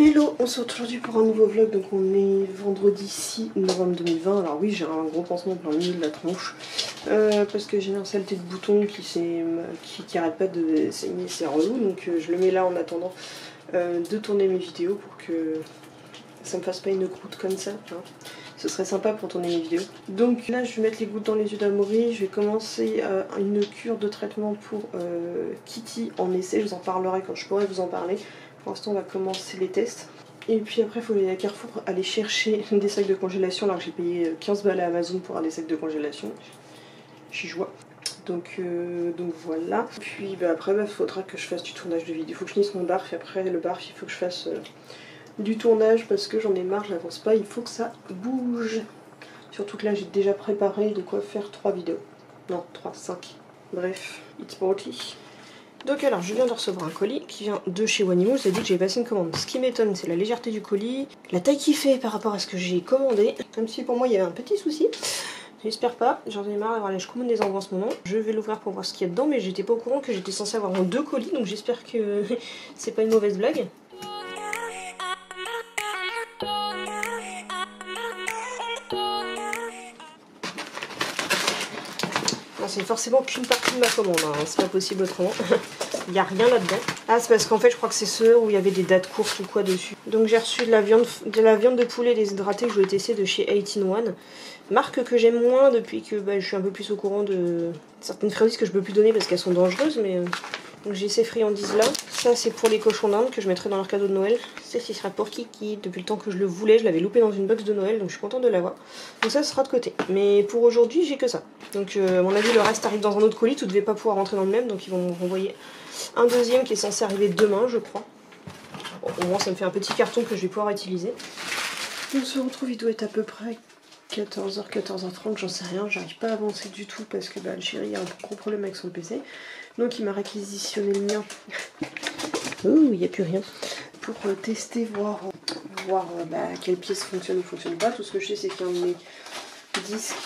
Hello, on se retrouve aujourd'hui pour un nouveau vlog. Donc on est vendredi 6 novembre 2020. Alors oui, j'ai un gros pansement plein le milieu de la tronche parce que j'ai une saleté de bouton qui arrête pas de saigner, c'est relou. Donc je le mets là en attendant de tourner mes vidéos pour que ça me fasse pas une croûte comme ça, hein. Ce serait sympa pour tourner mes vidéos. Donc là je vais mettre les gouttes dans les yeux d'Amaury. Je vais commencer une cure de traitement pour Kitty en essai. Je vous en parlerai quand je pourrai vous en parler. Pour l'instant on va commencer les tests. Et puis après il faut aller à Carrefour aller chercher des sacs de congélation alors que j'ai payé 15 balles à Amazon pour avoir des sacs de congélation. J'y joie. Donc voilà. Puis après il faudra que je fasse du tournage de vidéo. Il faut que je finisse mon barf et après le barf il faut que je fasse du tournage parce que j'en ai marre, j'avance pas, il faut que ça bouge. Surtout que là j'ai déjà préparé de quoi faire 3 vidéos. Non, 3, 5. Bref, it's party. Donc alors, je viens de recevoir un colis qui vient de chez Wanimo. Ça dit que j'ai passé une commande. Ce qui m'étonne, c'est la légèreté du colis, la taille qu'il fait par rapport à ce que j'ai commandé. Comme si pour moi il y avait un petit souci. J'espère pas, j'en ai marre d'avoir les commandes des envois en ce moment. Je vais l'ouvrir pour voir ce qu'il y a dedans, mais j'étais pas au courant que j'étais censée avoir 2 colis, donc j'espère que c'est pas une mauvaise blague. C'est forcément qu'une partie de ma commande, hein. C'est pas possible autrement. Il n'y a rien là-dedans. Ah, c'est parce qu'en fait, je crois que c'est ceux où il y avait des dates courtes ou quoi dessus. Donc j'ai reçu de la viande de poulet déshydratée que je voulais tester de chez 18-1. Marque que j'aime moins depuis que je suis un peu plus au courant de certaines friandises que je peux plus donner parce qu'elles sont dangereuses. Mais donc j'ai ces friandises là. Ça c'est pour les cochons d'Inde que je mettrai dans leur cadeau de Noël. Ça ce sera pour Kiki. Depuis le temps que je le voulais, je l'avais loupé dans une box de Noël, donc je suis contente de l'avoir. Donc ça sera de côté. Mais pour aujourd'hui j'ai que ça. Donc à mon avis le reste arrive dans un autre colis. Tout devait pas pouvoir rentrer dans le même, donc ils vont me renvoyer un deuxième qui est censé arriver demain je crois. Bon, au moins ça me fait un petit carton que je vais pouvoir utiliser. On se retrouve, il doit être à peu près 14h, 14h30, j'en sais rien, j'arrive pas à avancer du tout parce que le chéri a un gros problème avec son PC. Donc il m'a réquisitionné le mien. Oh, il n'y a plus rien. Pour tester, voir quelle pièce fonctionne ou fonctionne pas. Tout ce que je sais c'est qu'il y a un de mes disques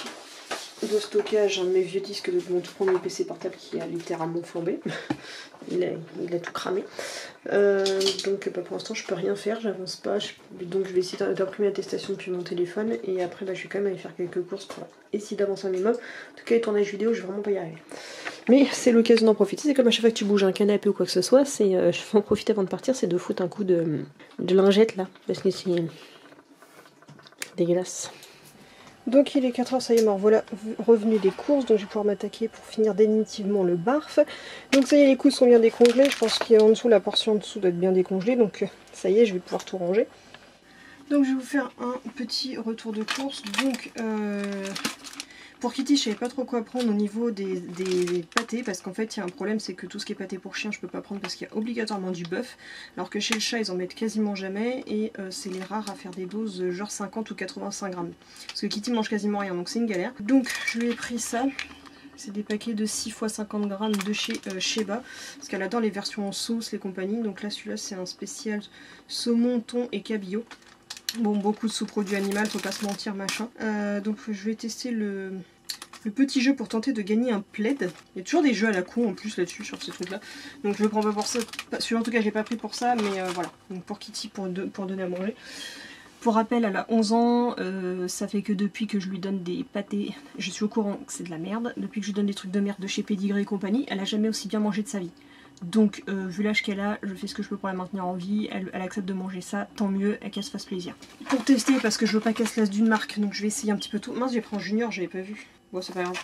de stockage, un de mes vieux disques de mon tout premier PC portable qui a littéralement flambé. il a tout cramé. Donc pour l'instant je peux rien faire, j'avance pas. Donc je vais essayer d'imprimer l'attestation depuis mon téléphone. Et après je vais quand même aller faire quelques courses pour essayer d'avancer un minimum. En tout cas les tournages vidéo je vais vraiment pas y arriver. Mais c'est l'occasion d'en profiter. C'est comme à chaque fois que tu bouges un canapé ou quoi que ce soit. Je vais en profiter avant de partir, c'est de foutre un coup de lingette là. Parce que c'est dégueulasse. Donc il est 4h, ça y est, me voilà revenu des courses, donc je vais pouvoir m'attaquer pour finir définitivement le barf. Donc ça y est, les coups sont bien décongelés, je pense qu'il y a en dessous, la portion en dessous doit être bien décongelée, donc ça y est, je vais pouvoir tout ranger. Donc je vais vous faire un petit retour de course. Donc pour Kitty, je savais pas trop quoi prendre au niveau des pâtés, parce qu'en fait il y a un problème, c'est que tout ce qui est pâté pour chien je peux pas prendre parce qu'il y a obligatoirement du bœuf, alors que chez le chat ils en mettent quasiment jamais, et c'est les rares à faire des doses genre 50 ou 85 grammes. Parce que Kitty mange quasiment rien, donc c'est une galère. Donc je lui ai pris ça, c'est des paquets de 6 x 50 grammes de chez Sheba, parce qu'elle adore les versions en sauce, les compagnies, donc là celui-là c'est un spécial saumon, thon et cabillaud. Bon, beaucoup de sous-produits animaux, faut pas se mentir, machin. Donc je vais tester le petit jeu pour tenter de gagner un plaid. Il y a toujours des jeux à la con en plus là-dessus, sur ces trucs-là. Donc je le prends pas pour ça. Celui-là en tout cas, je l'ai pas pris pour ça, mais voilà. Donc pour Kitty, pour donner à manger. Pour rappel, elle a 11 ans. Ça fait que depuis que je lui donne des pâtés, je suis au courant que c'est de la merde. Depuis que je lui donne des trucs de merde de chez Pedigree et compagnie, elle a jamais aussi bien mangé de sa vie. Donc vu l'âge qu'elle a, je fais ce que je peux pour la maintenir en vie. Elle accepte de manger ça, tant mieux, et qu'elle se fasse plaisir. Pour tester, parce que je veux pas qu'elle se lasse d'une marque, donc je vais essayer un petit peu tout. Mince, j'ai pris en junior, j'avais pas vu. Bon, c'est pas grave.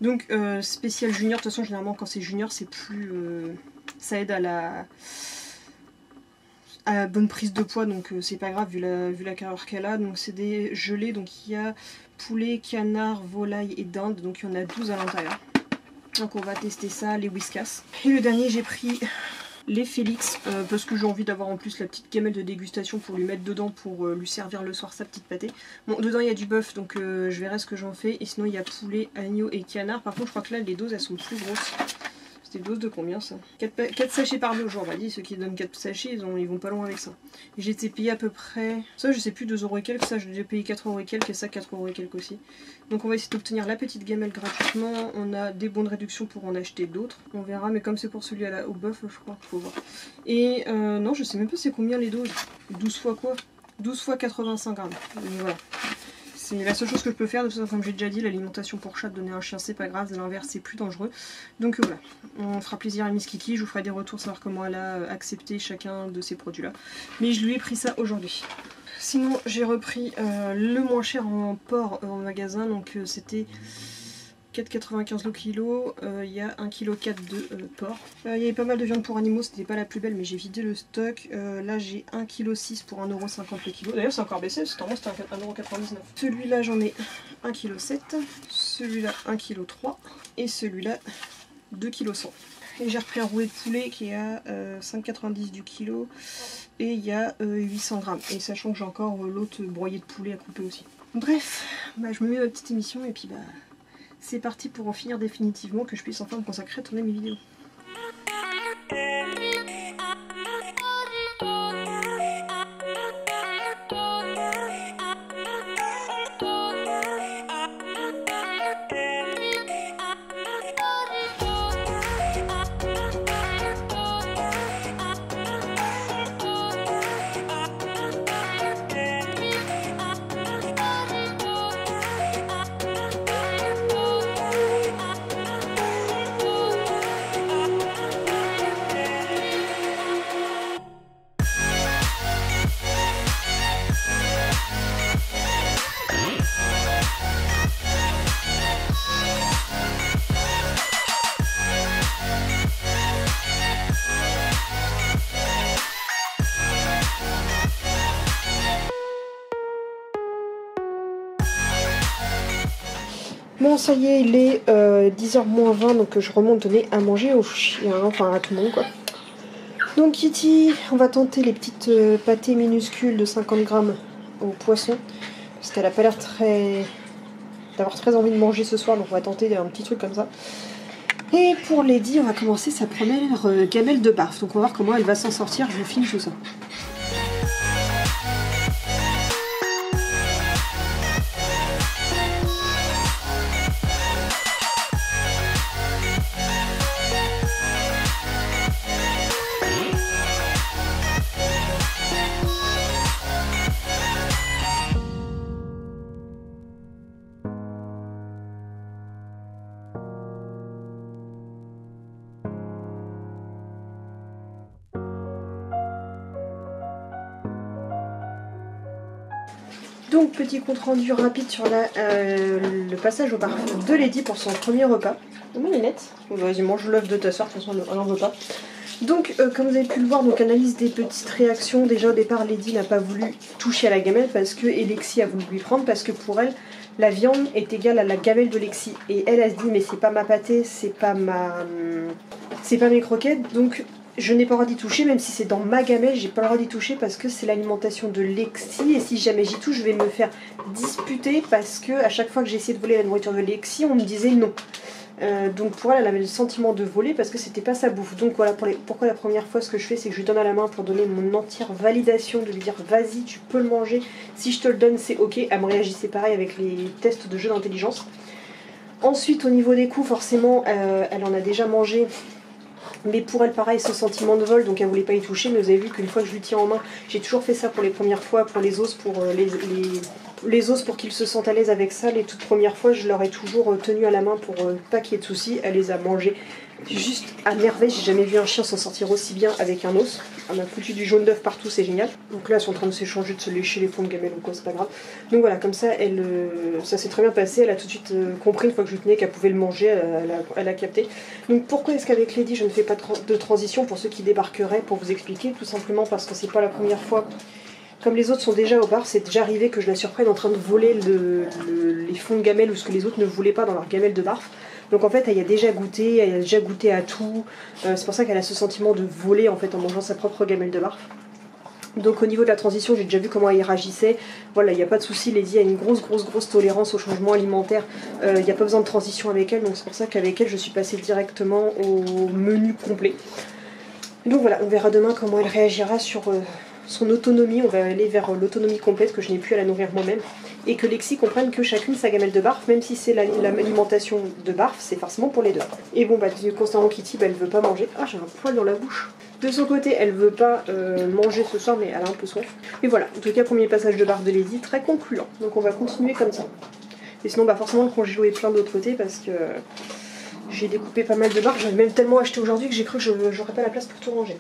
Donc spécial junior, de toute façon généralement quand c'est junior c'est plus... ça aide à la bonne prise de poids, donc c'est pas grave vu la carrure qu'elle a. Donc c'est des gelés, donc il y a poulet, canard, volaille et dinde, donc il y en a 12 à l'intérieur. Donc on va tester ça, les Whiskas. Et le dernier j'ai pris les Félix, parce que j'ai envie d'avoir en plus la petite gamelle de dégustation pour lui mettre dedans, pour lui servir le soir sa petite pâtée. Bon, dedans il y a du bœuf, donc je verrai ce que j'en fais. Et sinon il y a poulet, agneau et canard. Par contre je crois que là les doses elles sont plus grosses. C'était dose de combien ça? 4 sachets par jour, on m'a dit. Ceux qui donnent 4 sachets, ils vont pas loin avec ça. Et j'ai été payé à peu près... Ça, je sais plus, 2 € et quelques. Ça, je l'ai payé 4 € et quelques. Et ça, 4 € et quelques aussi. Donc on va essayer d'obtenir la petite gamelle gratuitement. On a des bons de réduction pour en acheter d'autres. On verra, mais comme c'est pour celui au bœuf, je crois, faut voir. Et non, je sais même pas c'est combien les doses. 12 fois quoi? 12 fois 85 grammes. Donc voilà. C'est la seule chose que je peux faire, de toute façon, comme j'ai déjà dit, l'alimentation pour chat, donner un chien, c'est pas grave, de l'inverse, c'est plus dangereux. Donc voilà, on fera plaisir à Miss Kiki, je vous ferai des retours, savoir comment elle a accepté chacun de ces produits-là. Mais je lui ai pris ça aujourd'hui. Sinon, j'ai repris le moins cher en porc en magasin, donc c'était 4,95 le kilo, il y a 1,4 kg de porc. Il y avait pas mal de viande pour animaux, c'était pas la plus belle, mais j'ai vidé le stock. Là j'ai 1,6 kg pour 1,50 € le kilo. D'ailleurs c'est encore baissé, parce que normalement c'était 1,99 €. Celui-là j'en ai 1,7 kg, celui-là 1,3 kg, et celui-là 2,1 kg. Et j'ai repris un roulet de poulet qui est à 5,90 € du kilo, et il y a 800 grammes. Et sachant que j'ai encore l'autre broyé de poulet à couper aussi. Bref, bah, je me mets ma petite émission et puis bah... c'est parti pour en finir définitivement, que je puisse enfin me consacrer à tourner mes vidéos. Bon, ça y est, il est 10h moins 20, donc je remonte donner à manger aux chiens, enfin à tout le monde quoi. Donc Kitty, on va tenter les petites pâtées minuscules de 50 grammes au poisson, parce qu'elle a pas l'air d'avoir très envie de manger ce soir, donc on va tenter un petit truc comme ça. Et pour Lady, on va commencer sa première gamelle de barf, donc on va voir comment elle va s'en sortir, je filme tout ça. Donc petit compte rendu rapide sur le passage au parfum de Lady pour son premier repas. Comment elle est nette? Vas-y, mange l'œuf de ta soeur, de toute façon elle n'en veut pas. Donc comme vous avez pu le voir, donc analyse des petites réactions. Déjà au départ Lady n'a pas voulu toucher à la gamelle parce que Lexi a voulu lui prendre, parce que pour elle la viande est égale à la gamelle de Lexi. Et elle se dit mais c'est pas ma pâtée, c'est pas mes croquettes, donc je n'ai pas le droit d'y toucher, même si c'est dans ma gamelle, j'ai pas le droit d'y toucher parce que c'est l'alimentation de Lexi, et si jamais j'y touche, je vais me faire disputer parce que à chaque fois que j'ai essayé de voler la nourriture de Lexi, on me disait non. Donc pour elle, elle avait le sentiment de voler parce que c'était pas sa bouffe. Donc voilà pourquoi la première fois ce que je fais, c'est que je lui donne à la main pour donner mon entière validation, de lui dire vas-y, tu peux le manger, si je te le donne c'est ok. Elle me réagissait pareil avec les tests de jeu d'intelligence. Ensuite au niveau des coups, forcément elle en a déjà mangé. Mais pour elle, pareil, ce sentiment de vol, donc elle voulait pas y toucher. Mais vous avez vu qu'une fois que je lui tiens en main, j'ai toujours fait ça pour les premières fois, pour les os, pour les os, pour qu'ils se sentent à l'aise avec ça. Les toutes premières fois, je leur ai toujours tenu à la main pour pas qu'il y ait de soucis. Elle les a mangés juste à merveille. J'ai jamais vu un chien s'en sortir aussi bien avec un os. Elle m'a foutu du jaune d'œuf partout, c'est génial. Donc là, elles sont en train de s'échanger, de se lécher les fonds de gamelle ou quoi, c'est pas grave. Donc voilà, comme ça, ça s'est très bien passé. Elle a tout de suite compris, une fois que je lui tenais, qu'elle pouvait le manger, elle a capté. Donc pourquoi est-ce qu'avec Lady, je ne fais pas de transition pour ceux qui débarqueraient, pour vous expliquer? Tout simplement parce que c'est pas la première fois. Comme les autres sont déjà au bar, c'est déjà arrivé que je la surprenne en train de voler les fonds de gamelle ou ce que les autres ne voulaient pas dans leur gamelle de barf. Donc en fait elle a déjà goûté à tout, c'est pour ça qu'elle a ce sentiment de voler en fait en mangeant sa propre gamelle de barf. Donc au niveau de la transition, j'ai déjà vu comment il réagissait. Voilà, il n'y a pas de souci, Lady a une grosse tolérance au changement alimentaire. Il n'y a pas besoin de transition avec elle, donc c'est pour ça qu'avec elle, je suis passée directement au menu complet. Donc voilà, on verra demain comment elle réagira sur son autonomie. On va aller vers l'autonomie complète, que je n'ai plus à la nourrir moi-même. Et que Lexi comprenne que chacune sa gamelle de barf, même si c'est l'alimentation de barf, c'est forcément pour les deux. Et bon, bah, constamment Kitty, bah, elle veut pas manger. Ah, j'ai un poil dans la bouche. De son côté, elle veut pas manger ce soir, mais elle a un peu soif. Et voilà, en tout cas, premier passage de barf de Lady, très concluant. Donc on va continuer comme ça. Et sinon, bah forcément, le congélo est plein de l'autre côté parce que j'ai découpé pas mal de barf. J'en ai même tellement acheté aujourd'hui que j'ai cru que j'aurais pas la place pour tout ranger.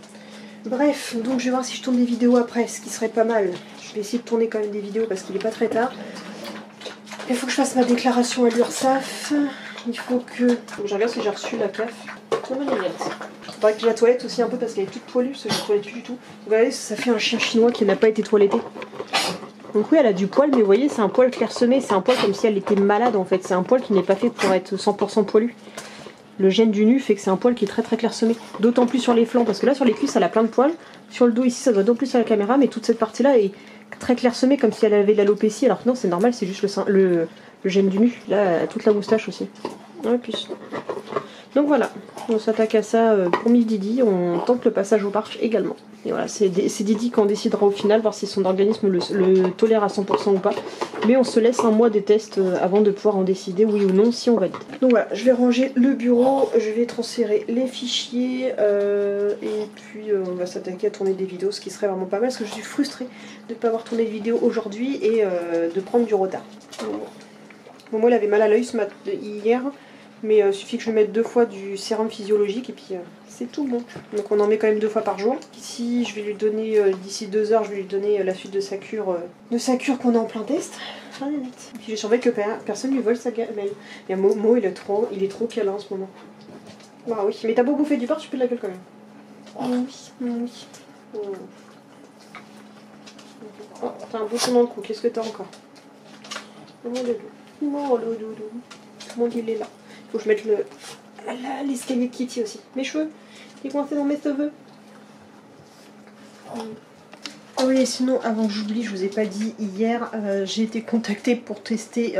Bref, donc je vais voir si je tourne des vidéos après, ce qui serait pas mal. Je vais essayer de tourner quand même des vidéos parce qu'il est pas très tard. Il faut que je fasse ma déclaration à l'URSSAF. Il faut que... Je regarde si j'ai reçu la CAF. Non, mais il faudrait que je la toilette aussi un peu parce qu'elle est toute poilue, parce que je la toilette plus du tout. Vous voyez, ça fait un chien chinois qui n'a pas été toiletté. Donc oui, elle a du poil, mais vous voyez, c'est un poil clairsemé. C'est un poil comme si elle était malade en fait. C'est un poil qui n'est pas fait pour être 100% poilu. Le gène du nu fait que c'est un poil qui est très clairsemé. D'autant plus sur les flancs, parce que là sur les cuisses elle a plein de poils. Sur le dos ici ça doit d'autant plus à la caméra, mais toute cette partie là est très clairsemée comme si elle avait de l'alopécie. Alors que non, c'est normal, c'est juste le gène du nu. Là, toute la moustache aussi. Ouais, plus. Donc voilà, on s'attaque à ça pour Miss Didi. On tente le passage au parc également. Et voilà, c'est Didi qui en décidera au final, voir si son organisme le tolère à 100% ou pas. Mais on se laisse un mois des tests avant de pouvoir en décider oui ou non si on valide. Donc voilà, je vais ranger le bureau, je vais transférer les fichiers et puis on va s'attaquer à tourner des vidéos, ce qui serait vraiment pas mal parce que je suis frustrée de ne pas avoir tourné de vidéo aujourd'hui et de prendre du retard. Bon, moi, il avait mal à l'œil hier. Mais il suffit que je lui mette 2 fois du sérum physiologique et puis c'est tout bon. Donc on en met quand même 2 fois par jour. Ici je vais lui donner, d'ici 2 heures, je vais lui donner la suite de sa cure qu'on est en plein test. Et puis j'ai surveillé que personne lui vole sa gamelle. Il y a Momo, il est trop câlin en ce moment. Bah oui, mais t'as beau bouffer du porc, tu peux de la gueule quand même. Oui. Oh, t'as un bouton dans le cou, qu'est-ce que t'as encore? Oh le doudou. Tout le monde il est là. Faut que je mette l'escalier de Kitty aussi. Mes cheveux, il est coincé dans mes cheveux. Ah oui, et sinon, avant que j'oublie, je vous ai pas dit, hier, j'ai été contactée pour tester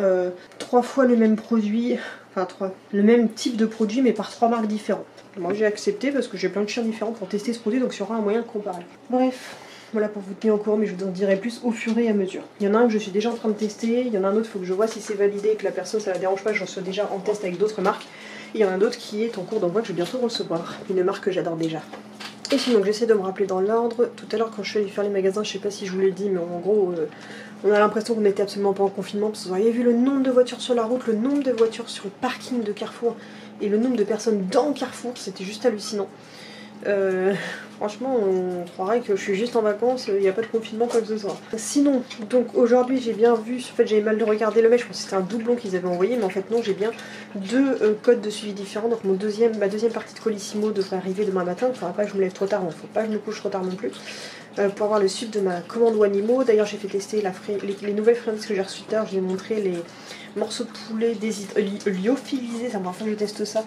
3 fois le même produit, enfin le même type de produit, mais par 3 marques différentes. Moi j'ai accepté parce que j'ai plein de chiens différents pour tester ce produit, donc il y aura un moyen de comparer. Bref. Voilà pour vous tenir au courant, mais je vous en dirai plus au fur et à mesure. Il y en a un que je suis déjà en train de tester, il y en a un autre, il faut que je vois si c'est validé et que la personne ça la dérange pas, j'en sois déjà en test avec d'autres marques. Et il y en a un autre qui est en cours d'envoi que je vais bientôt recevoir, une marque que j'adore déjà. Et sinon j'essaie de me rappeler dans l'ordre. Tout à l'heure quand je suis allée faire les magasins, je sais pas si je vous l'ai dit, mais en gros on a l'impression qu'on n'était absolument pas en confinement, parce que vous auriez vu le nombre de voitures sur la route, le nombre de voitures sur le parking de Carrefour et le nombre de personnes dans Carrefour, c'était juste hallucinant. Franchement on croirait que je suis juste en vacances, il n'y a pas de confinement quoi que ce soit. Sinon, donc aujourd'hui j'ai bien vu, en fait j'avais mal de regarder le mail, je pensais que c'était un doublon qu'ils avaient envoyé, mais en fait non, j'ai bien 2 codes de suivi différents, donc ma deuxième partie de Colissimo devrait arriver demain matin, il ne faudra pas que je me lève trop tard, il ne faut pas que je me couche trop tard non plus, pour avoir le suite de ma commande Wanimo. D'ailleurs j'ai fait tester les nouvelles friandises que j'ai reçues tard, j'ai montré les morceaux de poulet lyophilisés, ça me fait que je teste ça.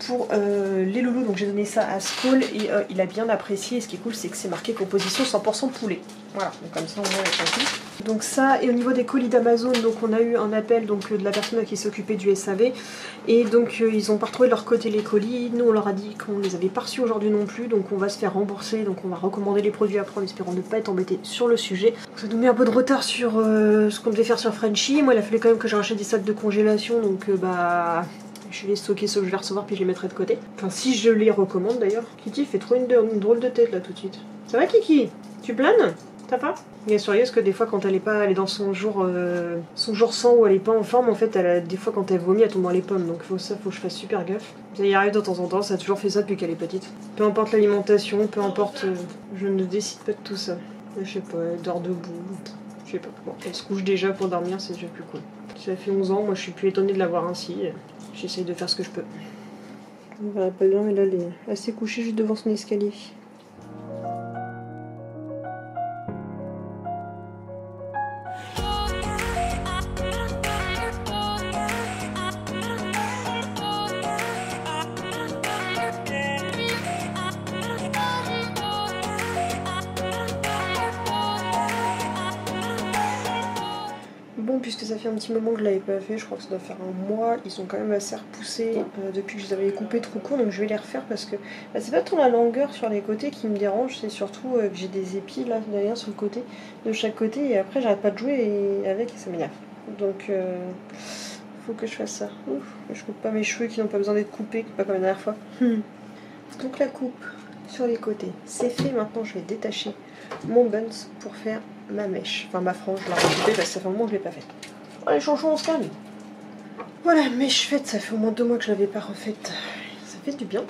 Pour les loulous, donc j'ai donné ça à Skoll et il a bien apprécié. Et ce qui est cool, c'est que c'est marqué composition 100% poulet. Voilà, donc comme ça on voit tranquille. Donc ça, et au niveau des colis d'Amazon, donc on a eu un appel donc, de la personne qui s'occupait du SAV. Et donc ils ont pas retrouvé de leur côté les colis. Nous on leur a dit qu'on les avait pas reçus aujourd'hui non plus. Donc on va se faire rembourser. Donc on va recommander les produits après en espérant ne pas être embêté sur le sujet. Donc, ça nous met un peu de retard sur ce qu'on devait faire sur Frenchy. Moi il a fallu quand même que je rachète des sacs de congélation. Donc bah... je vais les stocker ceux que je vais recevoir puis je les mettrai de côté. Enfin si je les recommande d'ailleurs. Kitty fait trop une drôle de tête là tout de suite. Ça va Kiki? Tu planes? T'as pas? Il est sérieuse que des fois quand elle est dans son jour 100 où elle est pas en forme, en fait des fois quand elle vomit elle tombe dans les pommes, donc faut que je fasse super gaffe. Ça y arrive de temps en temps, ça a toujours fait ça depuis qu'elle est petite. Peu importe l'alimentation, peu importe, je ne décide pas de tout ça. Je sais pas, elle dort debout, je sais pas. Bon, elle se couche déjà pour dormir, c'est déjà plus cool. Ça fait 11 ans, moi je suis plus étonnée de l'avoir ainsi. J'essaye de faire ce que je peux. On verra pas bien, mais là elle s'est couchée juste devant son escalier. que ça fait un petit moment que je l'avais pas fait, je crois que ça doit faire un mois. Ils sont quand même assez repoussés depuis que je les avais coupés trop courts, donc je vais les refaire parce que bah, c'est pas tant la longueur sur les côtés qui me dérange, c'est surtout que j'ai des épis là derrière sur le côté, de chaque côté, et après j'arrête pas de jouer avec et ça m'énerve. Donc faut que je fasse ça. Ouf, je coupe pas mes cheveux qui n'ont pas besoin d'être coupés, pas comme la dernière fois. Donc la coupe sur les côtés, c'est fait. Maintenant je vais détacher mon buns pour faire ma mèche, enfin ma frange, je l'ai recoupée parce que ça fait un moment que je l'ai pas faite. Allez chanchons, on se calme. Voilà, mèche faite, ça fait au moins 2 mois que je l'avais pas refaite. Ça fait du bien.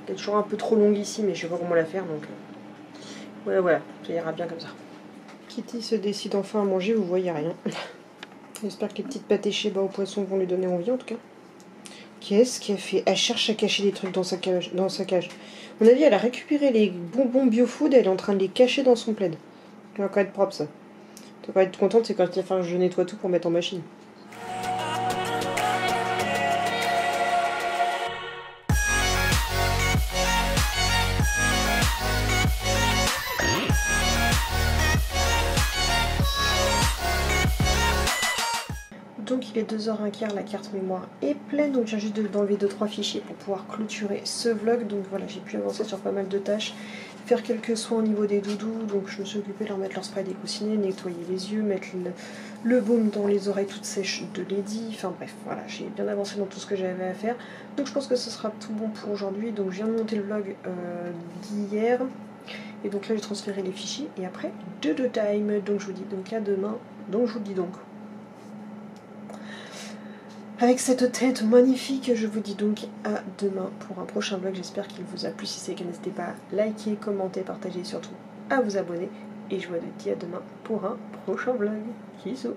Elle est toujours un peu trop longue ici, mais je sais pas comment la faire, donc voilà, ça ira bien comme ça. Kitty se décide enfin à manger, vous voyez rien. J'espère que les petites pâtes échées au poisson vont lui donner envie en tout cas. Qu'est-ce qu'elle fait? Elle cherche à cacher des trucs dans sa cage. À mon avis, elle a récupéré les bonbons biofood et elle est en train de les cacher dans son plaid. Ça va quand même être propre ça. Tu vas être contente, c'est quand il va falloir que je nettoie tout pour mettre en machine. Donc il est 2h15, la carte mémoire est pleine, donc j'ai juste d'enlever 2-3 fichiers pour pouvoir clôturer ce vlog. Donc voilà, j'ai pu avancer sur pas mal de tâches, faire quelques soins au niveau des doudous, donc je me suis occupée de leur mettre leur spray découssiné, nettoyer les yeux, mettre le baume dans les oreilles toutes sèches de Lady, enfin bref, voilà, j'ai bien avancé dans tout ce que j'avais à faire. Donc je pense que ce sera tout bon pour aujourd'hui, donc je viens de monter le vlog d'hier, et donc là j'ai transféré les fichiers, et après, dodo time, donc je vous dis donc à demain, donc je vous dis donc. Avec cette tête magnifique, je vous dis donc à demain pour un prochain vlog. J'espère qu'il vous a plu. Si c'est le cas, n'hésitez pas à liker, commenter, partager et surtout à vous abonner. Et je vous dis à demain pour un prochain vlog. Bisous.